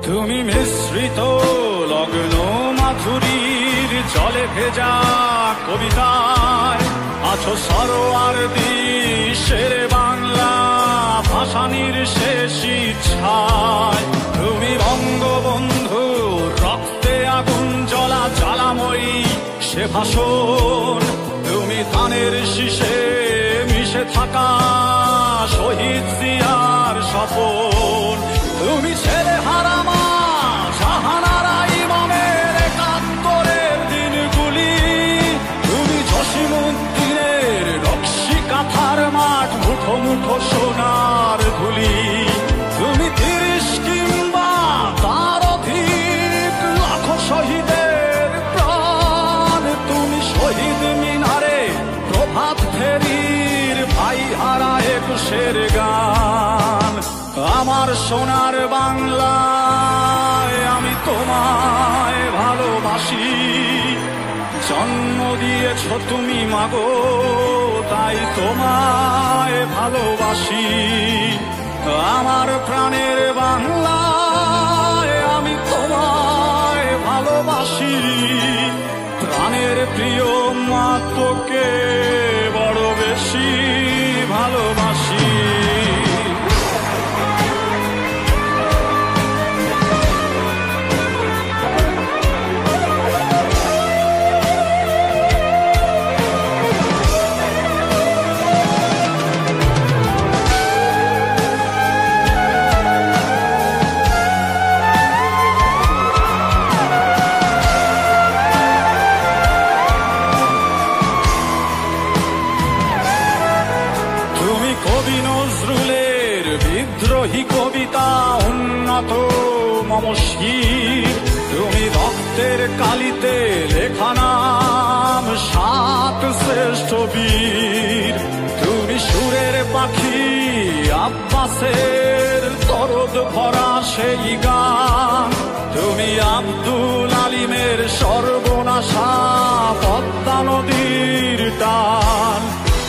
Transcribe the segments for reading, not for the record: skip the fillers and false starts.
তুমি মিশ্রিত লগ্ন মাধুরীর জলে ভেজা কবিতায় আছো সরোয়ার্দী শেরে বাংলা ভাসানির শেষ ইচ্ছায়। তুমি বঙ্গবন্ধু রক্তে আগুন জ্বলা জ্বালাময়ী সে ভাষণ। তুমি ধানের শীষে মিশে থাকা শহীদ জিয়ার স্বপন। তুমি ছেলে হারামা জাহানারা ইমামের একাত্তরের দিনগুলি। তুমি জসিমউদ্দিনের নকশি কাঁথার মাঠ মুঠো মুঠো সোনার ধুলি। তুমি ৩০ কিংবা তার অধিক লাখো শহীদের প্রাণ। তুমি শহীদ মিনারে প্রভাত ফেরির ভাই হারা ২১-এর গান। আমার সোনার বাংলায় আমি তোমায় ভালোবাসি। জন্ম দিয়েছ তুমি মাগো তাই তোমায় ভালোবাসি। আমার প্রাণের বাংলায় আমি তোমায় ভালোবাসি। প্রাণের প্রিয় মা তোকে বড় বেশি ভালোবাসি। কবি নজরুলের বিদ্রোহী কবিতা উন্নত মমশির। তুমি রক্তের কালিতে লেখা নাম ৭ শ্রেষ্ঠ বীর। তুমি সুরের পাখি আব্বাসের দরদ ভরা সেই গান। তুমি আব্দুল আলিমের সর্বনাশা পদ্মা নদীর টান।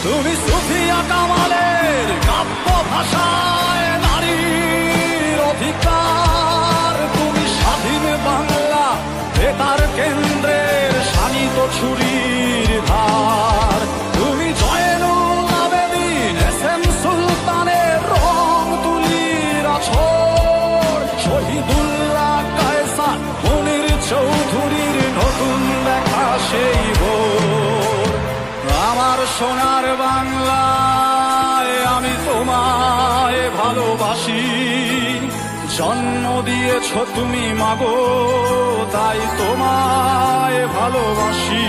তুমি সুফিয়া কামালের কাব্য ভাষায় নারীর অধিকার। তুমি স্বাধীন বাংলা বেতার কেন্দ্রের শানিত ছুরির ধার। তুমি জয়নুল আবেদিন এস.এম. সুলতানের রং তুলির আছর। শহীদুল্লাহ কায়সার মুনির চৌধুরীর নতুন লেখা সেই ভোর। আমার সোনার বাংলায় আমি তোমায় ভালোবাসি। জন্ম দিয়েছ তুমি মাগো তাই তোমায় ভালোবাসি।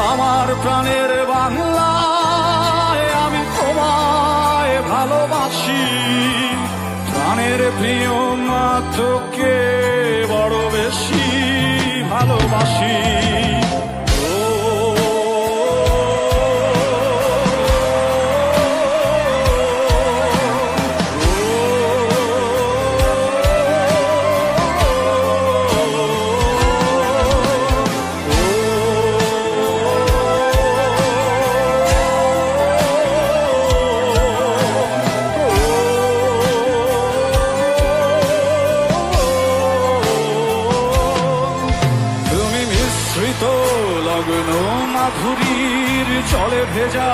আমার প্রাণের বাংলায় আমি তোমায় ভালোবাসি। প্রাণের প্রিয় মা তোকে বড় বেশি ভালোবাসি। লগ্ন মাধুরীর জলে ভেজা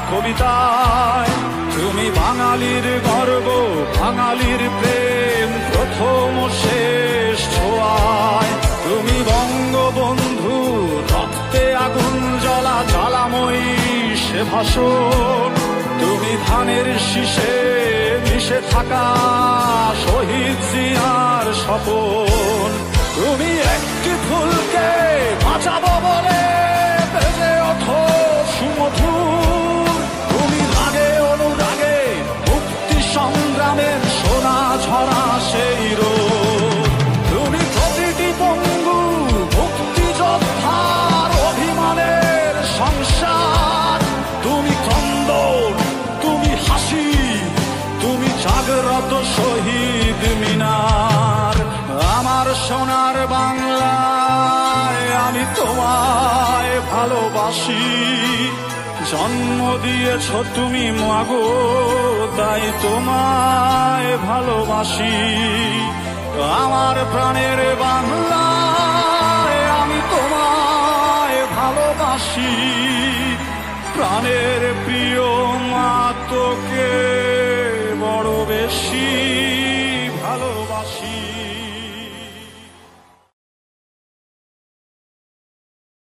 কবিতায় তুমি বাঙালির গর্ব বাঙালির প্রেম প্রথম শেষ ছোঁয়ায়। তুমি বঙ্গবন্ধু রক্তে আগুন জ্বলা জ্বালাময়ী সে ভাষণ। তুমি ধানের শীষে মিশে থাকা শহীদ জিয়ার স্বপন। তুমি একটি ফুলকে বাঁচাবো বলে বেজে ওঠো সুমধুর। তুমি রাগে অনুরাগে মুক্তি সংগ্রামের সোনা ঝরা সেই রোদ। তুমি প্রতিটি পঙ্গু মুক্তিযোদ্ধার অভিমানের সংসার। তুমি ক্রন্দন তুমি হাসি তুমি জাগ্রত শহীদ মিনার। আমার সোনার বাংলায় আমি তোমায় ভালোবাসি। জন্ম দিয়েছ তুমি মাগো তাই তোমায় ভালোবাসি। আমার প্রাণের বাংলা, আমি তোমায় ভালোবাসি। প্রাণের প্রিয় মা তোকে বড় বেশি।